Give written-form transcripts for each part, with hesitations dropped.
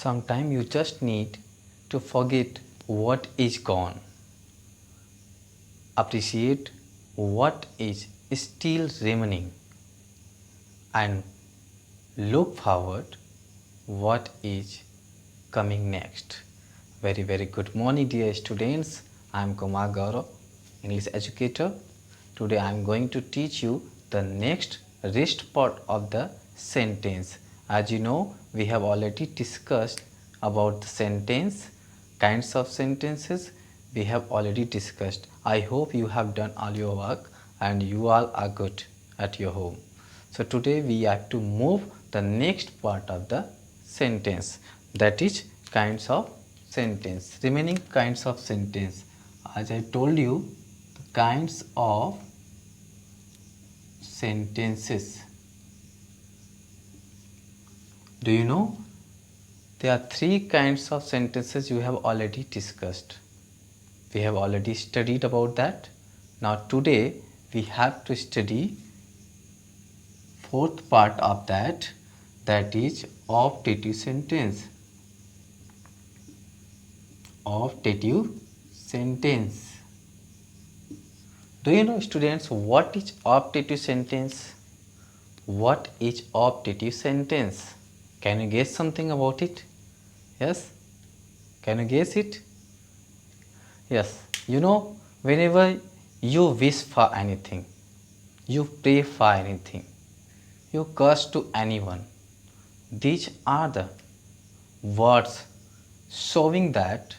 Sometimes you just need to forget what is gone, appreciate what is still remaining, and look forward what is coming next. Very good morning, dear students. I am Kumar Gaurav, English educator. Today I am going to teach you the next rest part of the sentence. As you know, we have already discussed about the sentence, kinds of sentences we have already discussed. I hope you have done all your work and you all are good at your home. So today we have to move the next part of the sentence, that is kinds of sentence, remaining kinds of sentence. As I told you, the kinds of sentences. Do you know? There are three kinds of sentences you have already discussed. We have already studied about that. Now today we have to study fourth part of that, that is optative sentence. Optative sentence. Do you know, students, what is optative sentence? What is optative sentence? Can you guess something about it? Yes? Can you guess it? Yes. You know, whenever you wish for anything, you pray for anything, you curse to anyone, these are the words showing that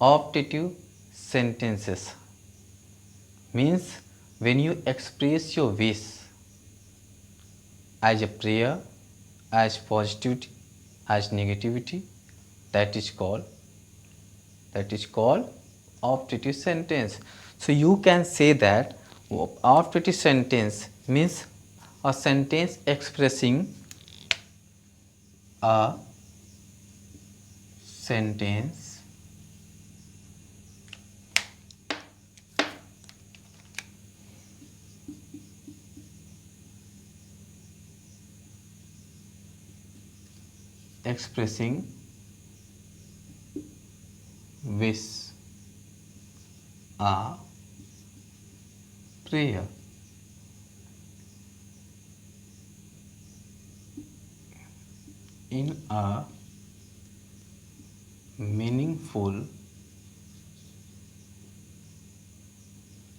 optative sentences. Means when you express your wish as a prayer, as positivity, as negativity, that is called optative sentence. So you can say that optative sentence means a sentence expressing a sentence expressing wish, a prayer, in a meaningful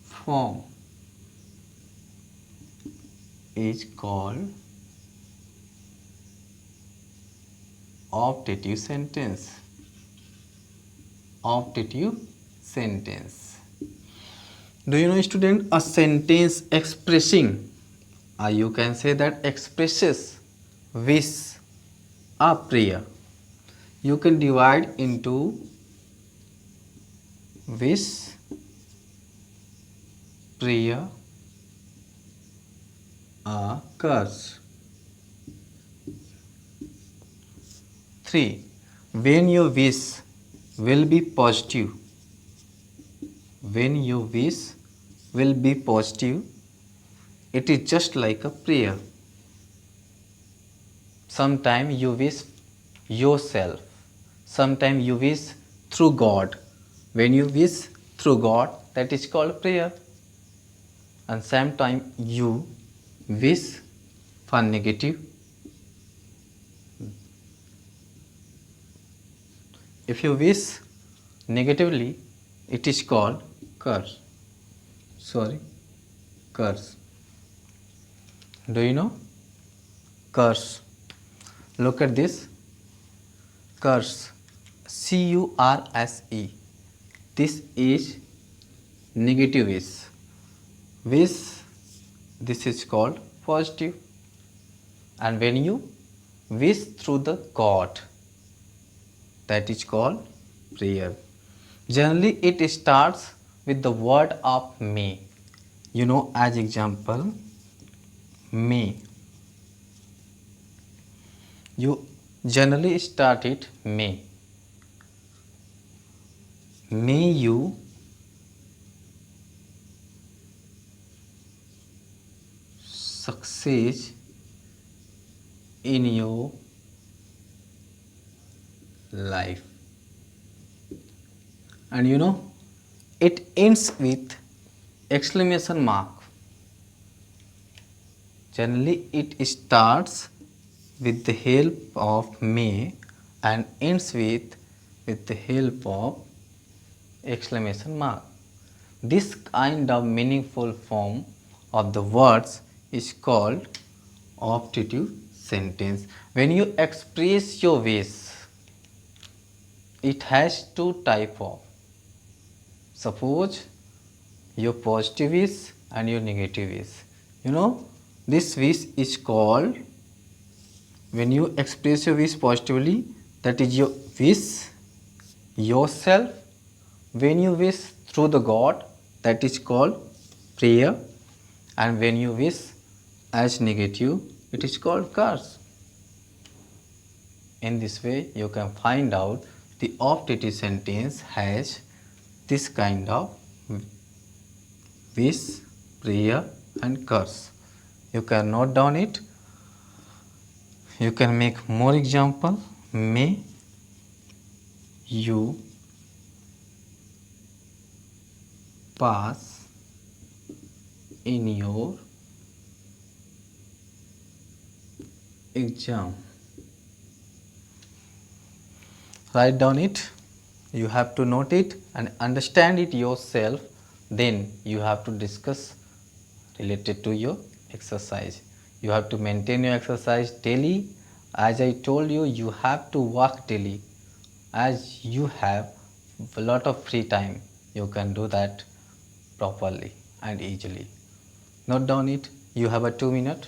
form is called optative sentence. Optative sentence. Do you know, student, a sentence expressing, you can say that expresses wish, a prayer, you can divide into wish, prayer, a curse. 3. When your wish will be positive, when your wish will be positive, it is just like a prayer. Sometimes you wish yourself, sometimes you wish through God. When you wish through God, that is called prayer. And sometimes you wish for negative. If you wish negatively, it is called curse. Curse. Do you know? Curse. Look at this. Curse. CURSE. This is negative wish. Wish, this is called positive. And when you wish through the God, that is called prayer. Generally, it starts with the word of may. You know, as example, may. You generally start it may. May you succeed in your life. And it ends with exclamation mark. Generally, it starts with the help of may and ends with the help of exclamation mark. This kind of meaningful form of the words is called optative sentence. When you express your wish, it has two type of. Suppose your positive wish and your negative wish. This wish is called, when you express your wish positively, that is your wish yourself. When you wish through the God, that is called prayer. And when you wish as negative, it is called curse. In this way, you can find out the optative sentence has this kind of wish, prayer and curse. You can note down it. You can make more example. May you pass in your exam. Write down it. You have to note it and understand it yourself. Then you have to discuss related to your exercise. You have to maintain your exercise daily. As I told you, you have to walk daily. As you have a lot of free time, you can do that properly and easily. Note down it. You have a 2 minute.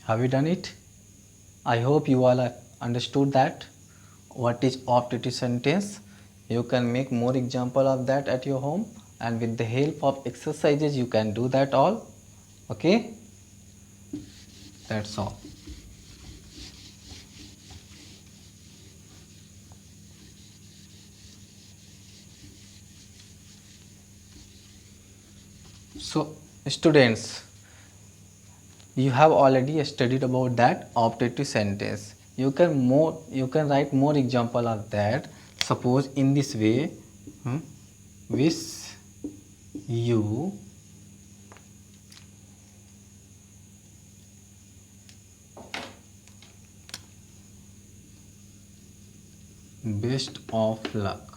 Have you done it? I hope you all have understood that what is optative sentence. You can make more example of that at your home, and with the help of exercises you can do that all. Okay, that's all. So students, you have already studied about that optative sentence. You can write more example of that. Suppose in this way, wish you best of luck.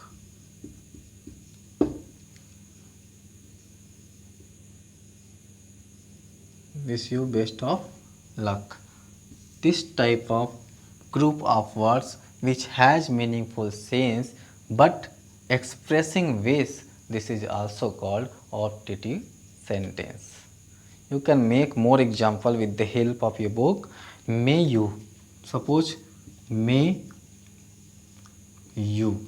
Wish you best of luck. This type of group of words which has meaningful sense but expressing wish, this is also called optative sentence. You can make more example with the help of your book. May you, suppose may you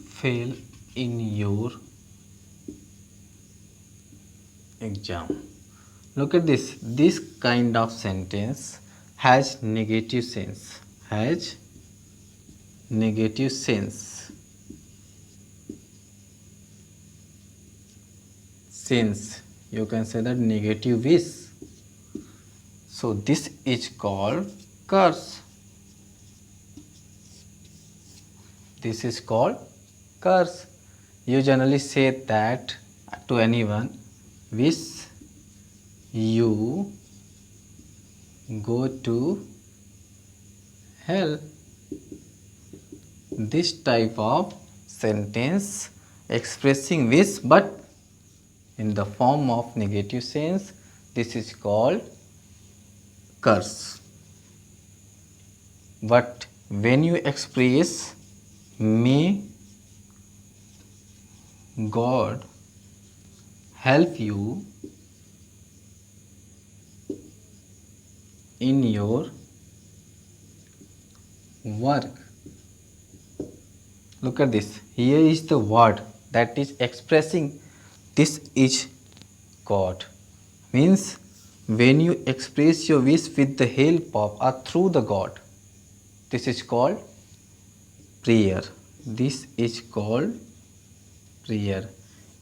fail in your exam. Look at this kind of sentence has negative sense, since you can say that negative wish. So this is called curse. This is called curse. You generally say that to anyone, wish you go to hell. This type of sentence expressing wish but in the form of negative sense, this is called curse. But when you express may God help you in your work, Look at this. Here is the word that is expressing this is God. Means when you express your wish with the help of or through the God, this is called prayer. This is called prayer.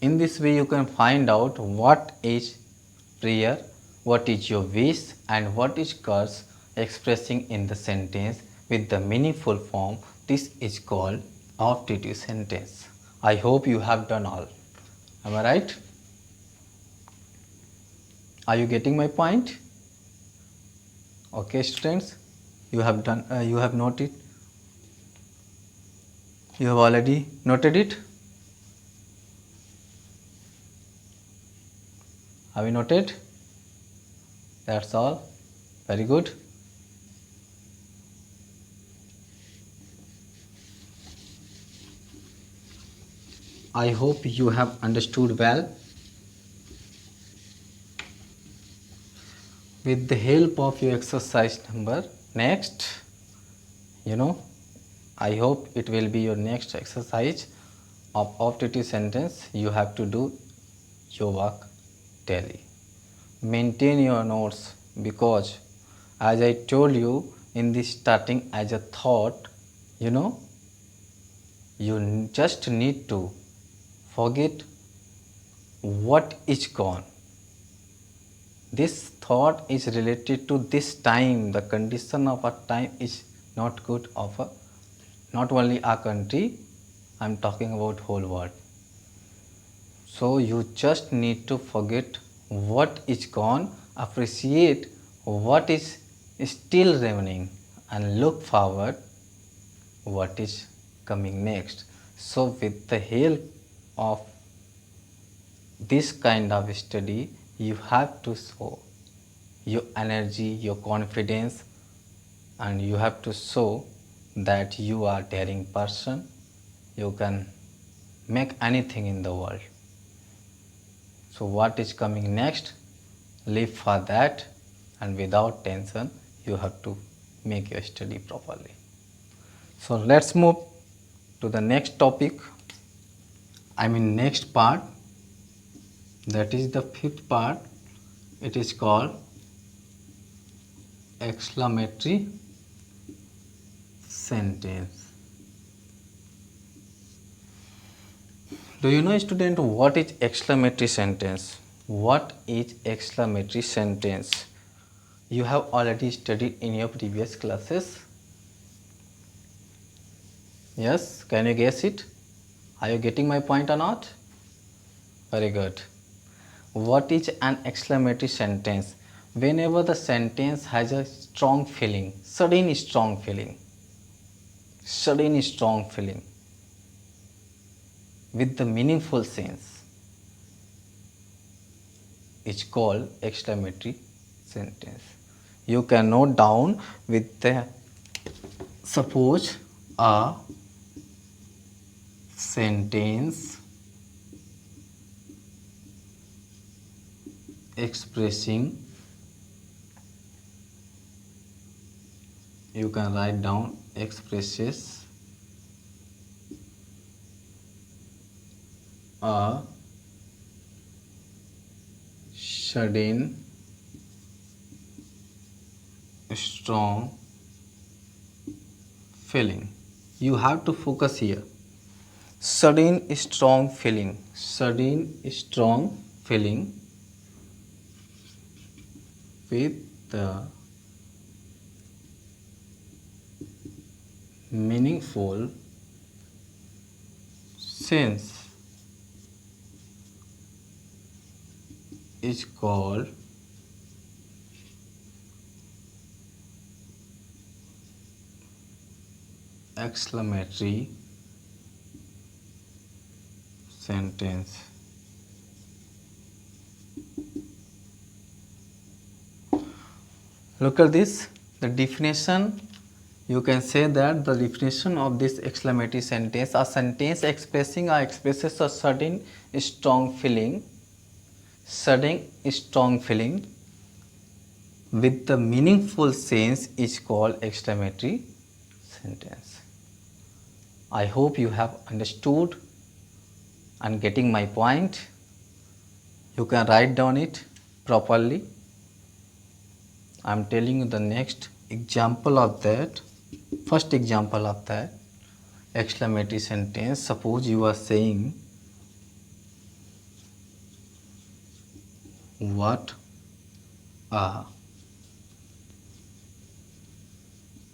In this way you can find out what is prayer, what is your wish and what is curse expressing in the sentence with the meaningful form. This is called optative sentence. I hope you have done all. Am I right? Are you getting my point? Okay students, you have done you have noted, you have already noted it. Have you noted? That's all. Very good. I hope you have understood well. With the help of your exercise number next, I hope it will be your next exercise of optative sentence. You have to do your work daily. Maintain your notes because as I told you in the starting as a thought, you just need to forget what is gone. This thought is related to this time. The condition of our time is not good of not only our country, I am talking about whole world. So you just need to forget what is gone, appreciate what is still remaining and look forward what is coming next. So with the help of this kind of study, you have to show your energy, your confidence, and you have to show that you are a daring person. You can make anything in the world. So what is coming next, live for that, and without tension you have to make your study properly. So let's move to the next topic, next part, that is the fifth part. It is called exclamatory sentence. Do you know, student, what is exclamatory sentence? What is exclamatory sentence? You have already studied in your previous classes. Yes, can you guess it? Are you getting my point or not? Very good. What is an exclamatory sentence? Whenever the sentence has a strong feeling, sudden strong feeling with the meaningful sense, it's called exclamatory sentence. You can note down with the suppose a sentence expressing, you can write down expresses a sudden strong feeling. You have to focus here. Sudden strong feeling with the meaningful sense is called exclamatory sentence. Look at this, the definition. You can say that the definition of this exclamatory sentence, a sentence expressing or expresses a sudden strong feeling with the meaningful sense is called exclamatory sentence. I hope you have understood and getting my point. You can write down it properly. I am telling you the next example of that. First example of that exclamatory sentence. Suppose you are saying, what a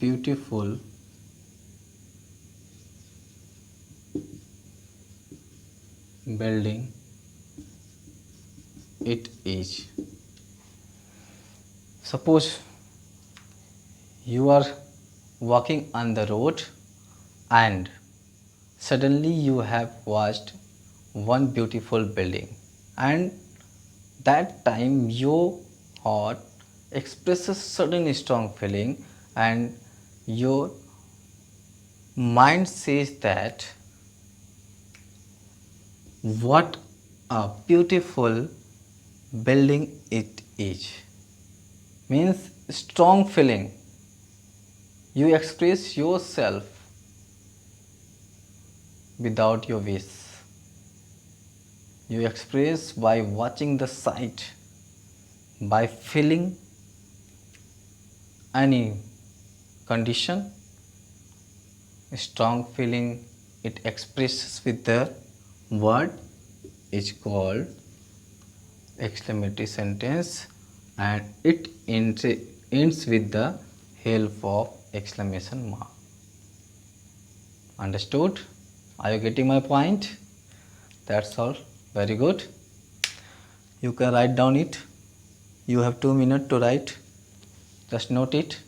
beautiful building it is. Suppose you are walking on the road and suddenly you have watched one beautiful building, and that time your heart expresses sudden strong feeling and your mind says that what a beautiful building it is. Means strong feeling. You express yourself without your wish. You express by watching the sight, by feeling any condition. Strong feeling it expresses with the word is called exclamatory sentence, and it ends with the help of exclamation mark. Understood? Are you getting my point? That's all. Very good. You can write down it. You have 2 minutes to write. Just note it.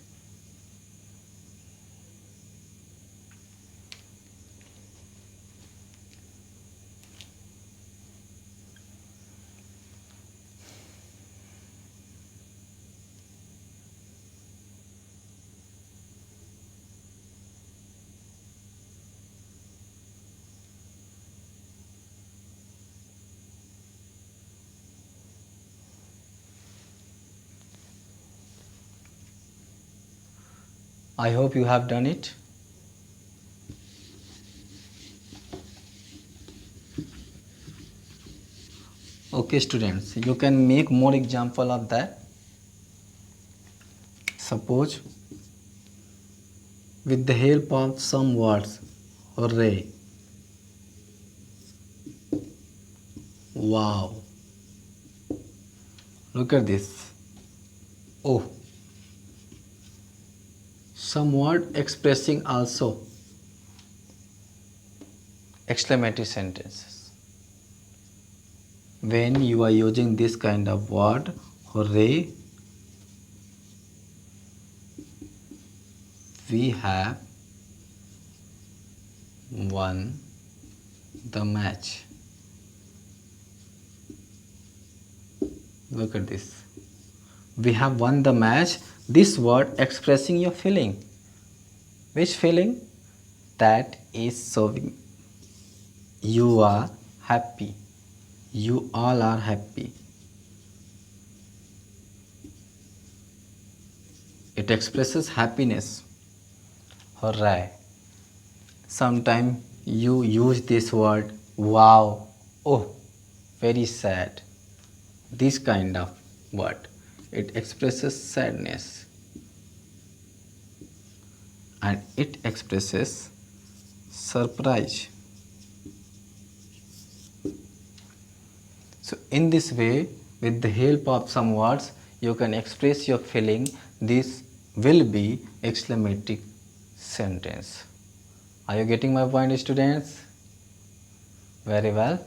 I hope you have done it. Okay students, you can make more example of that. Suppose with the help of some words, hooray, wow, look at this, oh, some word expressing also exclamatory sentences. When you are using this kind of word, hooray, we have won the match. Look at this. We have won the match. This word expressing your feeling. Which feeling? That is showing you are happy. You all are happy. It expresses happiness. Hooray. Sometimes you use this word, wow, oh, very sad. This kind of word. It expresses sadness. And it expresses surprise. So in this way, with the help of some words, you can express your feeling. This will be exclamatory sentence. Are you getting my point, students? Very well.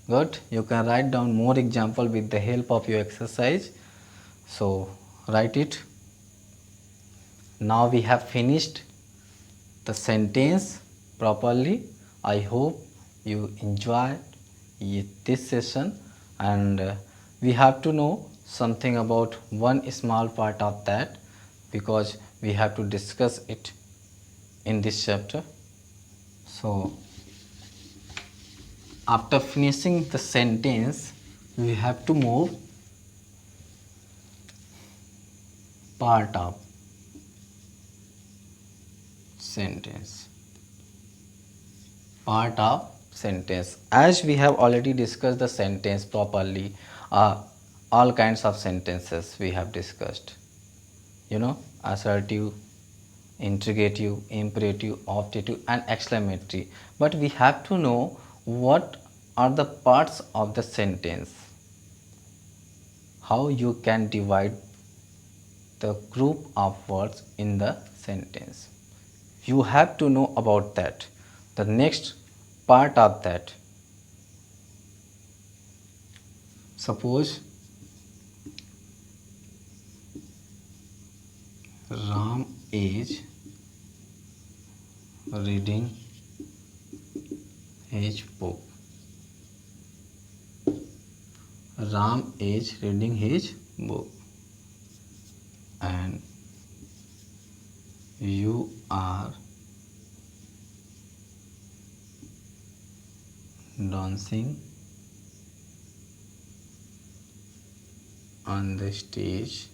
Good. You can write down more example with the help of your exercise. So write it. Now we have finished the sentence properly. I hope you enjoyed this session, and we have to know something about one small part of that, because we have to discuss it in this chapter. So after finishing the sentence, we have to move part of sentence. Part of sentence. As we have already discussed the sentence properly, all kinds of sentences we have discussed. Assertive, interrogative, imperative, optative, and exclamatory. But we have to know what are the parts of the sentence, how you can divide the group of words in the sentence. You have to know about that. The next part of that, suppose Ram is reading his book. Ram is reading his book and you are dancing on the stage.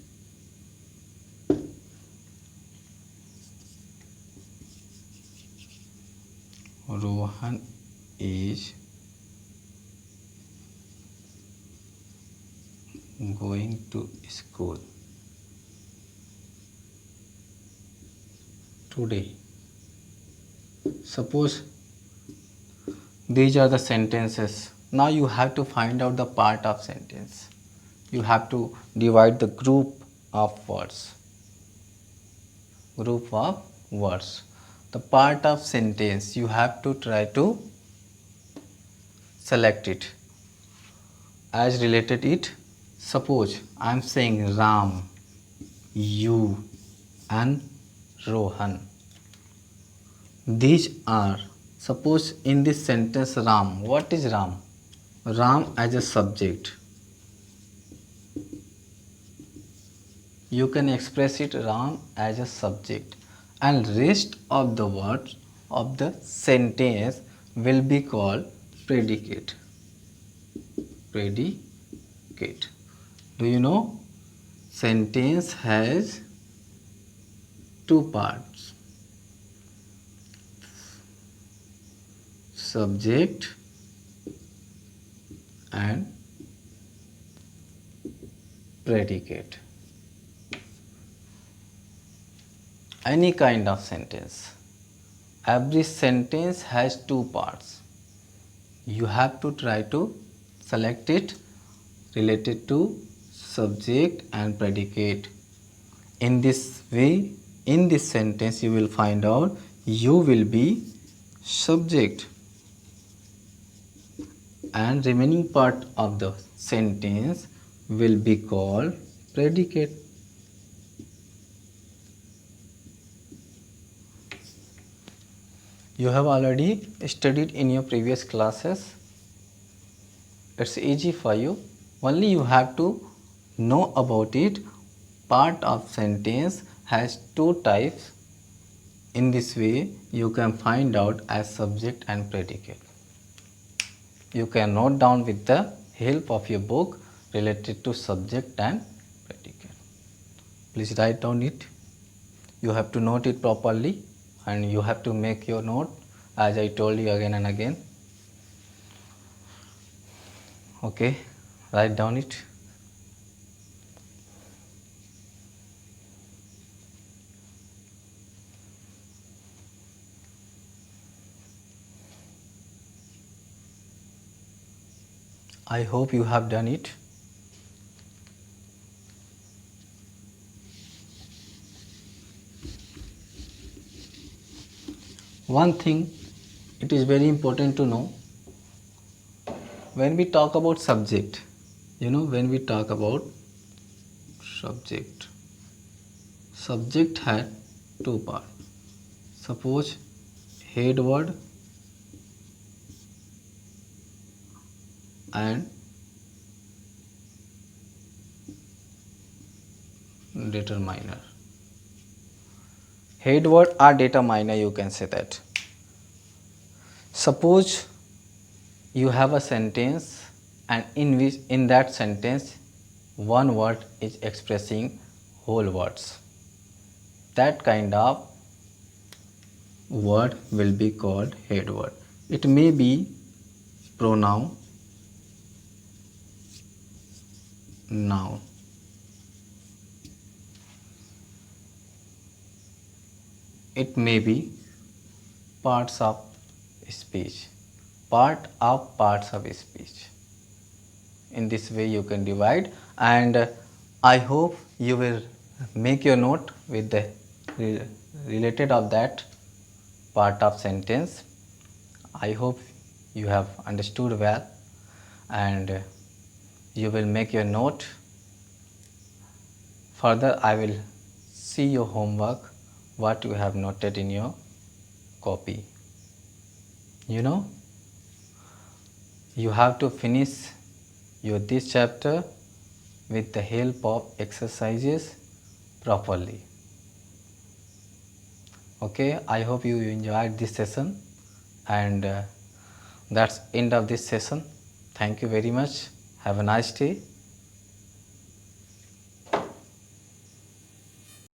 Rohan is going to school today. Suppose these are the sentences. Now you have to find out the part of sentence. You have to divide the group of words. Group of words. The part of sentence, you have to try to select it as related it. Suppose I am saying Ram, you and Rohan. These are, suppose in this sentence Ram, what is Ram? Ram as a subject. You can express it Ram as a subject, and rest of the words of the sentence will be called predicate. Predicate. Do you know? Sentence has two parts. Subject and predicate. Any kind of sentence. Every sentence has two parts. You have to try to select it related to subject and predicate. In this way, in this sentence you will find out you will be subject and remaining part of the sentence will be called predicate. You have already studied in your previous classes. It's easy for you. Only you have to know about it. Part of sentence has two types. In this way, you can find out as subject and predicate. You can note down with the help of your book related to subject and predicate. Please write down it. You have to note it properly and you have to make your note as I told you again and again. Okay, write down it. I hope you have done it. One thing, it is very important to know, when we talk about subject, when we talk about subject had two parts. Suppose head word and determiner. Head word or determiner, you can say that. Suppose you have a sentence and in that sentence one word is expressing whole words. That kind of word will be called head word. It may be pronoun, noun. It may be parts of speech, parts of speech. In this way you can divide, and I hope you will make your note with the related of that part of sentence. I hope you have understood well, and you will make your note. Further, I will see your homework, what you have noted in your copy. You know, you have to finish your this chapter with the help of exercises properly. Okay, I hope you enjoyed this session, and that's end of this session. Thank you very much. Have a nice day.